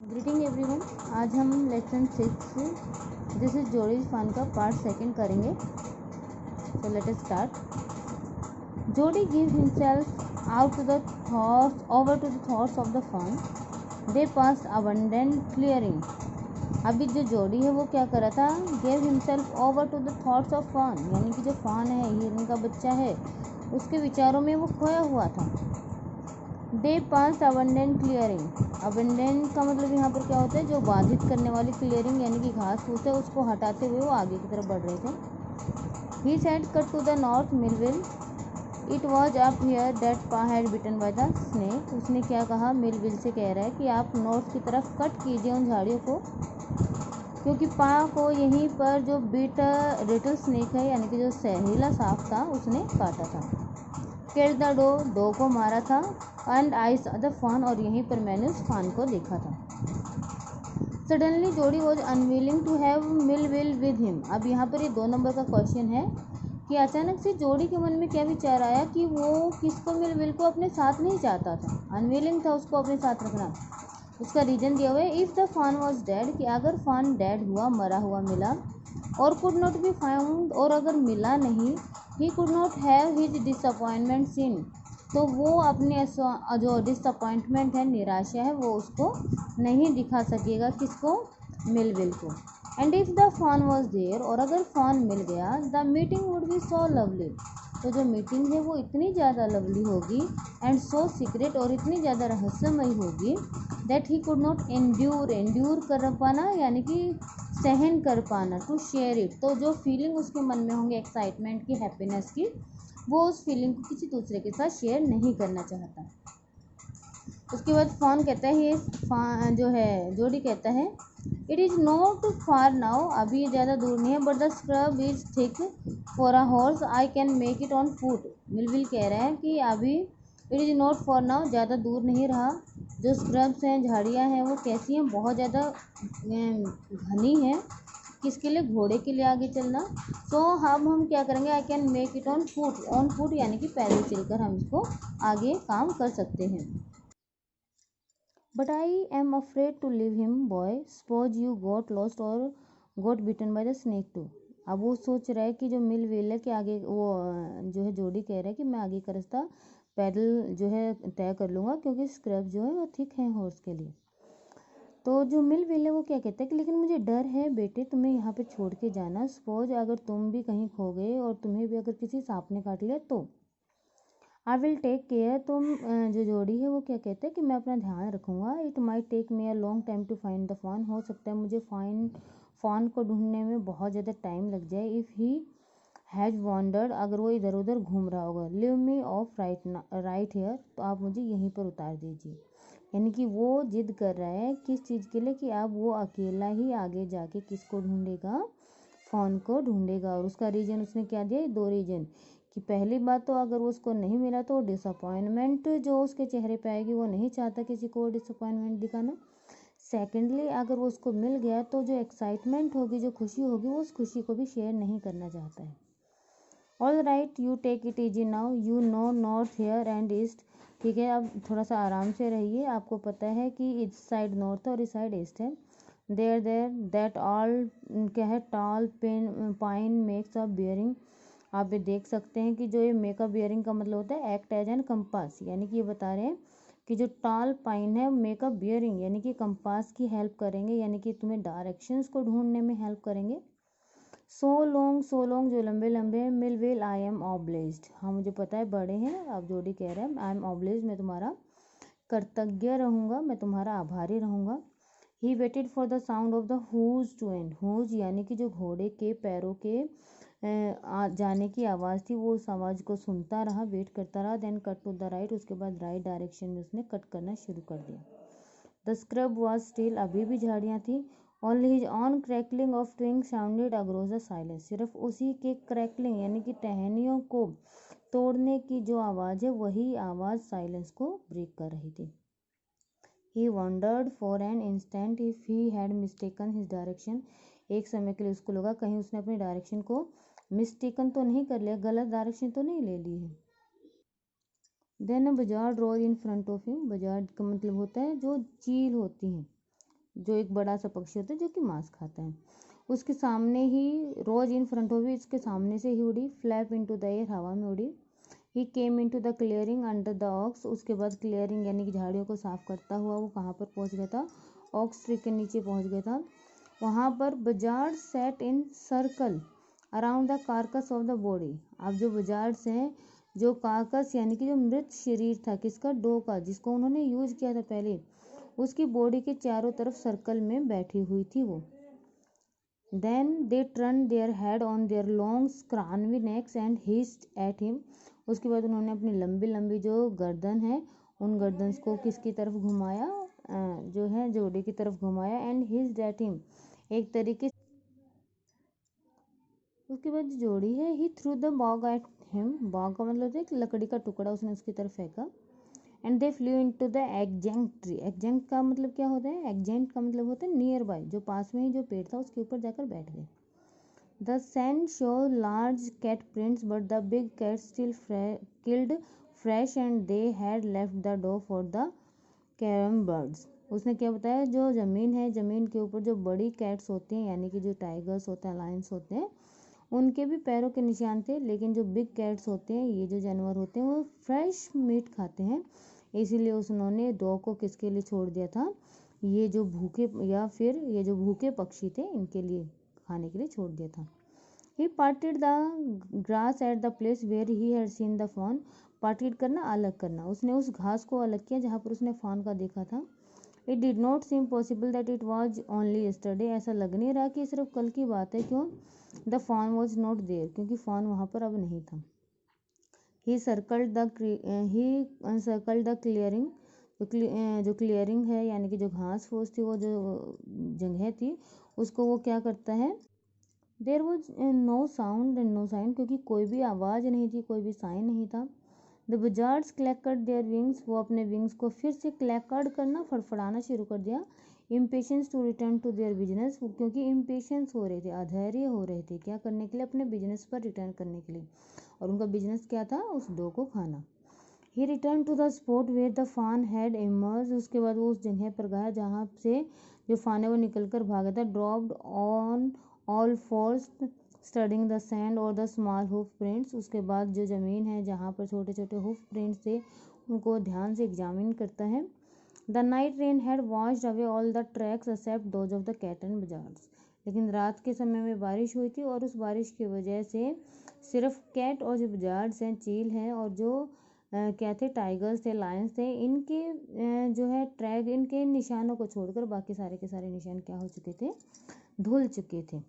Greeting everyone. आज हम lesson 6 this is Jody's fawn का पार्ट सेकंड करेंगे। So let us start. Jody give himself out to the thoughts over to the thoughts of the fawn. They pass abundant clearing. अभी जो Jody है वो क्या कर रहा था, give himself over to the thoughts of fawn, यानी कि जो फन है, हिरन का बच्चा है, उसके विचारों में वो खोया हुआ था। दे पास अबंडेंट क्लियरिंग। अबंडेंट का मतलब यहाँ पर क्या होता है, जो बाधित करने वाली क्लियरिंग यानी कि घास फूस है उसको हटाते हुए वो आगे की तरफ बढ़ रहे थे। He said cut to the north Milwheel. It was up here that Pa had bitten by the snake. उसने क्या कहा, मिलविल से कह रहा है कि आप नॉर्थ की तरफ कट कीजिए उन झाड़ियों को, क्योंकि पा को यहीं पर जो बिट रिटल स्नेक है यानी कि जो जहरीला सांप था उसने काटा था। किल्ड द डो को मारा था। And I saw the fawn, और यहीं पर मैंने उस फन को देखा था। Suddenly Jody was unwilling to have Millwheel with him. अब यहाँ पर ये 2 नंबर का क्वेश्चन है कि अचानक से जोड़ी के मन में क्या विचार आया कि वो किसको, मिलविल को अपने साथ नहीं चाहता था, अनविलिंग था उसको अपने साथ रखना। उसका रीजन दिया हुआ है, if the fawn was dead, कि अगर फन डेड हुआ, मरा हुआ मिला, और कुड नॉट बी फाउंड, और अगर मिला नहीं, he could not have his disappointment seen, तो वो अपने जो डिसअपॉइंटमेंट है, निराशा है, वो उसको नहीं दिखा सकेगा, किसको, मिलविल को। And if the fawn was there, और अगर फन मिल गया, the meeting would be so lovely, तो जो मीटिंग है वो इतनी ज़्यादा लवली होगी, एंड सो सीक्रेट, और इतनी ज़्यादा रहस्यमयी होगी, दैट ही कुड नॉट एंड्यूर कर पाना, यानी कि सहन कर पाना, टू शेयर इट, तो जो फीलिंग उसके मन में होंगे एक्साइटमेंट की, हैप्पीनेस की, वो उस फीलिंग को किसी दूसरे के साथ शेयर नहीं करना चाहता। उसके बाद फॉन कहता है, ये जो है जोड़ी कहता है, it is not far now, अभी ये ज़्यादा दूर नहीं है, but the scrub is thick for a horse, I can make it on foot. Millville कह रहा है कि अभी it is not for now, ज़्यादा दूर नहीं रहा। जो स्क्रब्स हैं, झाड़ियाँ हैं, वो कैसी हैं, बहुत ज़्यादा घनी हैं, किसके लिए, घोड़े के लिए आगे चलना। तो अब हम क्या करेंगे, I can make it on foot यानी कि पैदल चलकर हम इसको आगे काम कर सकते हैं। But I am afraid to leave him boy, suppose you got lost और got bitten by the snake too. अब वो सोच रहा है कि जो मिलविल है कि आगे वो जो है जोड़ी कह रहा है कि मैं आगे का रास्ता पैदल जो है तय कर लूँगा, क्योंकि स्क्रब जो है वो थिक है हॉर्स के लिए। तो जो मिलविल है वो क्या कहता है कि लेकिन मुझे डर है बेटे, तुम्हें यहाँ पे छोड़ के जाना, सपोज अगर तुम भी कहीं खो गए और तुम्हें भी अगर किसी सांप ने काट लिया तो। आई विल टेक केयर, तुम जो जोड़ी है वो क्या कहते हैं कि मैं अपना ध्यान रखूँगा। It might take me a long time to find the fawn, हो सकता है मुझे फॉन को ढूंढने में बहुत ज़्यादा टाइम लग जाए। इफ़ ही हैज़ वॉन्डर्ड, अगर वो इधर उधर घूम रहा होगा। Leave me off right here, तो आप मुझे यहीं पर उतार दीजिए। यानी कि वो जिद कर रहा है किस चीज़ के लिए, कि अब वो अकेला ही आगे जाके किसको ढूंढेगा, फॉन को ढूंढेगा। और उसका रीज़न उसने क्या दिया, 2 रीज़न, कि पहली बात तो अगर वो उसको नहीं मिला तो डिसअपॉइंटमेंट जो उसके चेहरे पे आएगी, वो नहीं चाहता किसी को डिसअपॉइंटमेंट दिखाना। सेकेंडली, अगर वो उसको मिल गया तो जो एक्साइटमेंट होगी, जो खुशी होगी, वो उस खुशी को भी शेयर नहीं करना चाहता है। All right, you take it easy now, you know north here and east. ठीक है, अब थोड़ा सा आराम से रहिए, आपको पता है कि इस साइड नॉर्थ है और इस साइड ईस्ट है। देयर दैट ऑल क्या है, tall pine makes a bearing. आप ये देख सकते हैं कि जो ये मेकअप बियरिंग का मतलब होता है एक्ट एज एन कंपास, यानी कि ये बता रहे हैं कि जो टॉल पाइन है मेकअप बियरिंग यानी कि कंपास की हेल्प करेंगे, यानी कि तुम्हें डायरेक्शंस को ढूंढने में हेल्प करेंगे। सो लॉन्ग जो लंबे लंबे हैं। मिलविल आई एम ऑब्लिज्ड, हाँ मुझे पता है बड़े हैं। अब जोड़ी कह रहे हैं आई एम ऑब्लिज्ड, मैं तुम्हारा कृतज्ञ रहूँगा, मैं तुम्हारा आभारी रहूँगा। He waited for the sound of the hooves to end, hooves यानी कि जो घोड़े के पैरों के जाने की आवाज़ थी, वो उस आवाज़ को सुनता रहा, वेट करता रहा। Then cut to the right, उसके बाद राइट डायरेक्शन में उसने कट करना शुरू कर दिया। द स्क्रब वॉज स्टिल, अभी भी झाड़ियाँ थी। Only his own crackling of twig sounded across the silence, सिर्फ उसी के क्रैकलिंग यानी कि टहनियों को तोड़ने की जो आवाज़ है, वही आवाज़ साइलेंस को ब्रेक कर रही थी। He wondered for an instant if he had mistaken his direction, एक समय के लिए उसको लगा कहीं उसने अपनी डायरेक्शन को मिस्टेकन तो नहीं कर लिया, गलत डायरेक्शन तो नहीं ले ली है। देन अ बाजार road in front of him, बाजार का मतलब होता है जो चील होती हैं, जो एक बड़ा सा पक्षी होता है जो कि मांस खाता है। उसके सामने ही रोज इन फ्रंट ऑफ, इसके सामने से ही उड़ी, फ्लैप इनटू द एयर, हवा में उड़ी। He came into the clearing under the oaks, उसके बाद क्लियरिंग यानी कि झाड़ियों को साफ करता हुआ वो कहाँ पर पहुँच गया था, ऑक्स ट्री के नीचे पहुँच गया था। वहाँ पर buzzard set in circle around the carcass of the body. अब जो बजार्ड्स हैं, जो कार्कस यानी कि जो मृत शरीर था किसका, डो का, जिसको उन्होंने यूज किया था पहले, उसकी बॉडी के चारों तरफ सर्कल में बैठी हुई थी वो। Then they turned their head on their long scrawny necks and hissed at him. उसके बाद उन्होंने अपनी लंबी लंबी जो गर्दन है उन गर्दन को किसकी तरफ घुमाया, जो है जोड़ी की तरफ घुमाया, एंड hissed at him, एक तरीके। उसके बाद जो जोड़ी है, he threw the bog at him, bog का मतलब है कि लकड़ी का टुकड़ा उसने उसकी तरफ फेंका। And they flu into the exempt tree. Exempt का मतलब क्या होता है, एग्जेंट का मतलब होता है नियर बाय, जो पास में ही जो पेड़ था उसके ऊपर जाकर बैठ गए। The sand show large cat prints but the big cat still killed fresh and they had left the doe for the carrion birds. उसने क्या बताया, जो ज़मीन है, ज़मीन के ऊपर जो बड़ी कैट्स होती हैं यानी कि जो टाइगर्स होते हैं, लायंस होते हैं, उनके भी पैरों के निशान थे, लेकिन जो बिग कैट्स होते हैं, ये जो जानवर होते हैं, वो फ्रेश मीट खाते हैं, इसीलिए उन्होंने डॉ को किसके लिए छोड़ दिया था, ये जो भूखे या फिर ये जो भूखे पक्षी थे इनके लिए खाने के लिए छोड़ दिया था। He parted the grass at the place where he had seen the fawn. Parted करना, अलग करना, उसने उस घास को अलग किया जहाँ पर उसने फॉन का देखा था। It did not seem possible that it was only yesterday. ऐसा लग नहीं रहा कि सिर्फ कल की बात है। क्यों, the fawn was not there, क्योंकि फॉन वहाँ पर अब नहीं था। ही सर्कल्ड द क्लियरिंग, जो क्लियरिंग है यानी कि जो घास फूस थी, वो जो जगह थी, उसको वो क्या करता है, there was no sound and no sign, क्योंकि कोई भी आवाज़ नहीं थी, कोई भी साइन नहीं था। द बजार्ड्स क्लैकड देयर विंग्स, वो अपने विंग्स को फिर से क्लैकड करना, फड़फड़ाना शुरू कर दिया। Impatience to return to their business, क्योंकि इम्पेशेंस हो रहे थे, अधैर्य हो रहे थे, क्या करने के लिए, अपने बिजनेस पर रिटर्न करने के लिए। और उनका बिजनेस क्या था, उस डो को खाना। He return to the spot where the fawn had emerge, उसके बाद वो उस जगह पर गया जहाँ से जो फान है वो निकल कर भागा था। Dropped on all force studying the sand और द स्मॉल हुफ प्रिंट्स, उसके बाद जो ज़मीन है जहाँ पर छोटे छोटे हुफ प्रिंट्स थे उनको ध्यान से एग्जामिन करता है। The night rain had washed away all the tracks except those of the cat and buzzards, लेकिन रात के समय में बारिश हुई थी और उस बारिश की वजह से सिर्फ कैट और जो बजार्ड्स हैं, चील हैं, और जो क्या थे, टाइगर्स थे, लायंस थे, इनके जो है ट्रैक, इनके निशानों को छोड़कर बाकी सारे के सारे निशान क्या हो चुके थे, धुल चुके थे।